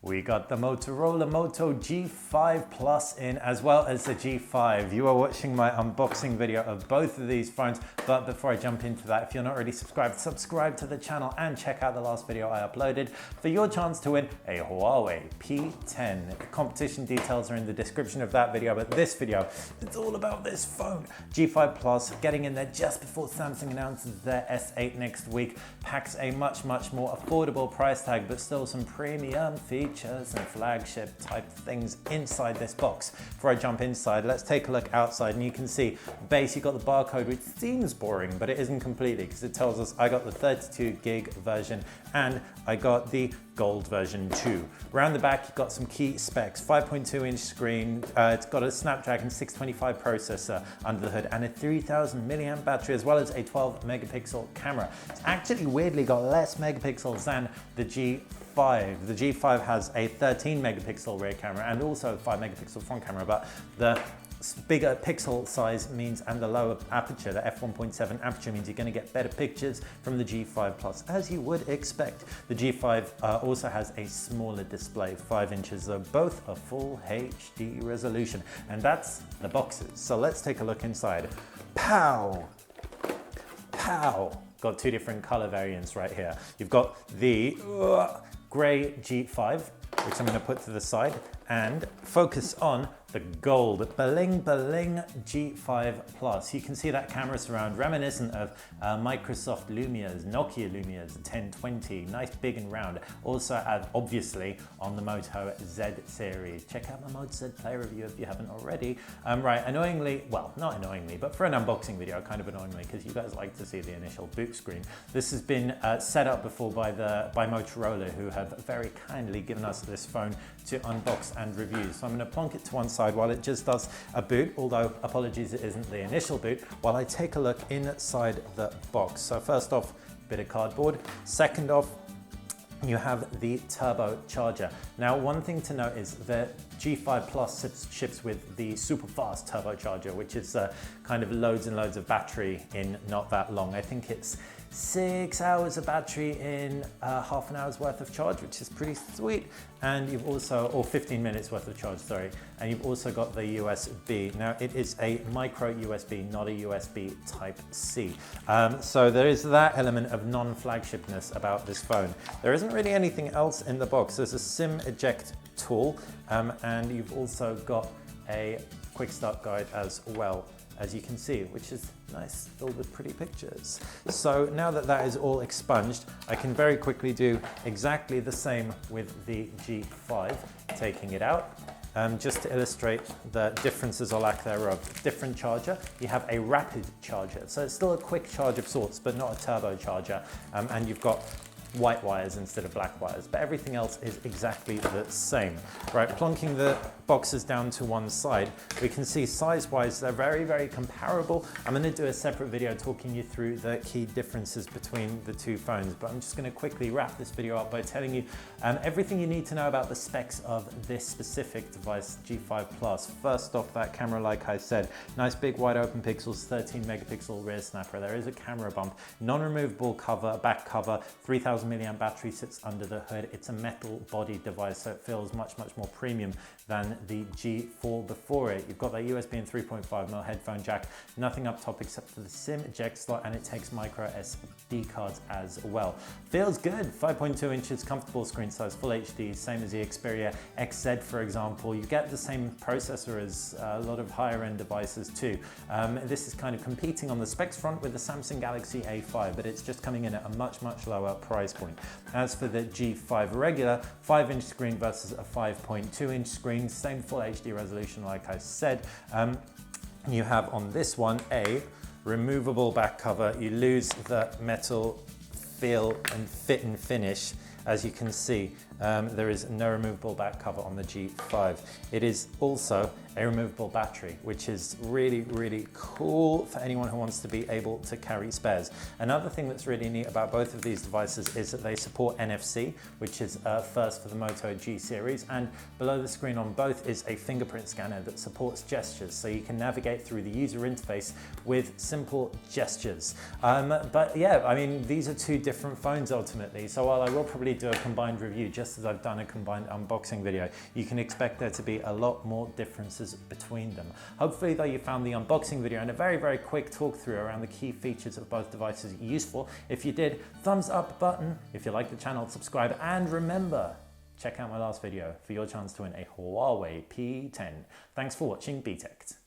We got the Motorola Moto G5 Plus in, as well as the G5. You are watching my unboxing video of both of these phones, but before I jump into that, if you're not already subscribed, subscribe to the channel and check out the last video I uploaded for your chance to win a Huawei P10. Competition details are in the description of that video, but this video, it's all about this phone. G5 Plus getting in there just before Samsung announces their S8 next week, packs a much more affordable price tag, but still some premium features and flagship type things inside this box. Before I jump inside, let's take a look outside, and you can see base, you got the barcode, which seems boring, but it isn't completely, because it tells us I got the 32 gig version and I got the gold version too. Around the back, you've got some key specs: 5.2 inch screen, it's got a Snapdragon 625 processor under the hood and a 3000 milliamp battery, as well as a 12 megapixel camera. It's actually weirdly got less megapixels than the G5. The G5 has a 13 megapixel rear camera and also a 5 megapixel front camera, but the bigger pixel size means, and the lower aperture, the f1.7 aperture, means you're going to get better pictures from the G5 Plus, as you would expect. The G5 also has a smaller display, 5 inches, though both are full HD resolution, and that's the boxes. So let's take a look inside. Pow! Pow! Got two different color variants right here. You've got the gray G5, which I'm going to put to the side, and focus on the gold bling G5 Plus. You can see that camera surround, reminiscent of Microsoft Lumia's, Nokia Lumia's 1020, nice big and round. Also obviously on the Moto Z series. Check out my Moto Z Play review if you haven't already. Right, annoyingly, well, not annoyingly, but for an unboxing video, kind of annoyingly, because you guys like to see the initial boot screen. This has been set up before by Motorola, who have very kindly given us this phone to unbox and review. So I'm going to plonk it to one side while it just does a boot, although apologies, it isn't the initial boot, while I take a look inside the box. So first off, bit of cardboard. Second off, you have the turbo charger. Now, one thing to note is that G5 Plus ships with the super fast turbocharger, which is kind of loads and loads of battery in not that long. I think it's 6 hours of battery in half an hour's worth of charge, which is pretty sweet. And you've also, or 15 minutes worth of charge, sorry. And you've also got the USB. Now, it is a micro USB, not a USB type C. So there is that element of non-flagshipness about this phone. There isn't really anything else in the box. There's a SIM eject tool, and you've also got a quick start guide as well, as you can see, which is nice, filled with pretty pictures. So now that that is all expunged, I can very quickly do exactly the same with the G5, taking it out. Just to illustrate the differences or lack thereof. Different charger, you have a rapid charger. So it's still a quick charge of sorts, but not a turbo charger. And you've got white wires instead of black wires, but everything else is exactly the same. Right, plonking the boxes down to one side, we can see size-wise they're very comparable. I'm going to do a separate video talking you through the key differences between the two phones, but I'm just going to quickly wrap this video up by telling you everything you need to know about the specs of this specific device, G5 Plus. First off, that camera, like I said, nice big wide open pixels, 13 megapixel rear snapper. There is a camera bump, non-removable cover, back cover, 3000 milliamp battery sits under the hood. It's a metal body device, so it feels much more premium than the G4 before it. You've got that USB and 3.5mm headphone jack, nothing up top except for the SIM eject slot, and it takes micro SD cards as well. Feels good, 5.2 inches, comfortable screen size, full HD, same as the Xperia XZ, for example. You get the same processor as a lot of higher end devices too. This is kind of competing on the specs front with the Samsung Galaxy A5, but it's just coming in at a much lower price point. As for the G5 regular, 5-inch screen versus a 5.2-inch screen, same full HD resolution like I said. You have on this one a removable back cover. You lose the metal feel and fit and finish. As you can see, there is no removable back cover on the G5. It is also a removable battery, which is really, really cool for anyone who wants to be able to carry spares. Another thing that's really neat about both of these devices is that they support NFC, which is first for the Moto G series, and below the screen on both is a fingerprint scanner that supports gestures, so you can navigate through the user interface with simple gestures. But yeah, I mean, these are two different phones ultimately, so while I will probably do a combined review just as I've done a combined unboxing video, you can expect there to be a lot more differences between them. Hopefully though you found the unboxing video and a very, very quick talk through around the key features of both devices useful. If you did, thumbs up button. If you like the channel, subscribe, and remember, check out my last video for your chance to win a Huawei P10. Thanks for watching BTech.